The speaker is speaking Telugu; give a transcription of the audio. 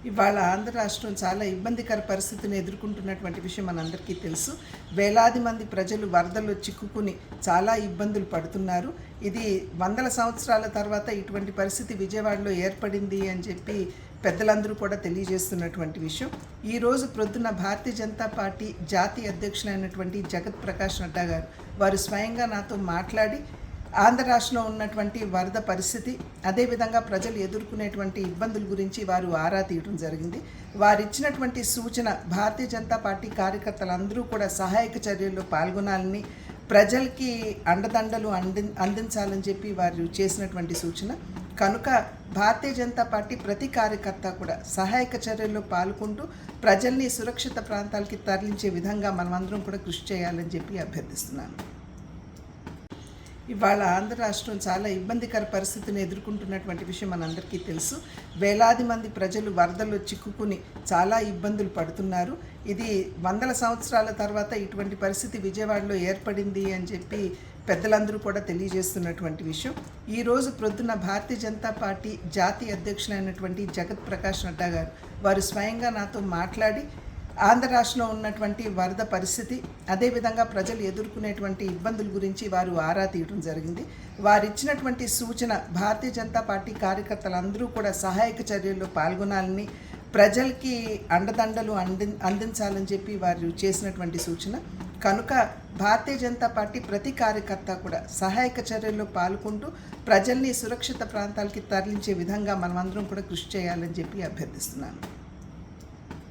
ఇవాళ ఆంధ్ర రాష్ట్రం చాలా ఇబ్బందికర పరిస్థితిని ఎదుర్కొంటున్నటువంటి విషయం మనందరికీ తెలుసు. వేలాది మంది ప్రజలు వరదల్లో చిక్కుకుని చాలా ఇబ్బందులు పడుతున్నారు. ఇది వందల సంవత్సరాల తర్వాత ఇటువంటి పరిస్థితి విజయవాడలో ఏర్పడింది అని చెప్పి పెద్దలందరూ కూడా తెలియజేస్తున్నటువంటి విషయం. ఈరోజు ప్రొద్దున భారతీయ జనతా పార్టీ జాతీయ అధ్యక్షులైనటువంటి జగత్ ప్రకాష్ నడ్డా గారు వారు స్వయంగా నాతో మాట్లాడి ఆంధ్ర రాష్ట్రంలో ఉన్నటువంటి వరద పరిస్థితి, అదేవిధంగా ప్రజలు ఎదుర్కొనేటువంటి ఇబ్బందుల గురించి వారు ఆరా తీయడం జరిగింది. వారు ఇచ్చినటువంటి సూచన భారతీయ జనతా పార్టీ కార్యకర్తలందరూ కూడా సహాయక చర్యల్లో పాల్గొనాలని, ప్రజలకి అండదండలు అందించాలని చెప్పి వారు చేసినటువంటి సూచన. కనుక భారతీయ జనతా పార్టీ ప్రతి కార్యకర్త కూడా సహాయక చర్యల్లో పాల్గొంటూ ప్రజల్ని సురక్షిత ప్రాంతాలకి తరలించే విధంగా మనమందరం కూడా కృషి చేయాలని చెప్పి అభ్యర్థిస్తున్నాను. ఇవాళ ఆంధ్ర రాష్ట్రం చాలా ఇబ్బందికర పరిస్థితిని ఎదుర్కొంటున్నటువంటి విషయం మనందరికీ తెలుసు. వేలాది మంది ప్రజలు వరదల్లో చిక్కుకుని చాలా ఇబ్బందులు పడుతున్నారు. ఇది వందల సంవత్సరాల తర్వాత ఇటువంటి పరిస్థితి విజయవాడలో ఏర్పడింది అని చెప్పి పెద్దలందరూ కూడా తెలియజేస్తున్నటువంటి విషయం. ఈరోజు ప్రొద్దున భారతీయ జనతా పార్టీ జాతీయ అధ్యక్షులైనటువంటి జగత్ ప్రకాష్ నడ్డా గారు వారు స్వయంగా నాతో మాట్లాడి ఆంధ్ర రాష్ట్రంలో ఉన్నటువంటి వరద పరిస్థితి, అదేవిధంగా ప్రజలు ఎదుర్కొనేటువంటి ఇబ్బందుల గురించి వారు ఆరా తీయడం జరిగింది. వారు ఇచ్చినటువంటి సూచన భారతీయ జనతా పార్టీ కార్యకర్తలందరూ కూడా సహాయక చర్యల్లో పాల్గొనాలని, ప్రజలకి అండదండలు అందించాలని చెప్పి వారు చేసినటువంటి సూచన. కనుక భారతీయ జనతా పార్టీ ప్రతి కార్యకర్త కూడా సహాయక చర్యల్లో పాల్గొంటూ ప్రజల్ని సురక్షిత ప్రాంతాలకి తరలించే విధంగా మనమందరం కూడా కృషి చేయాలని చెప్పి అభ్యర్థిస్తున్నాను.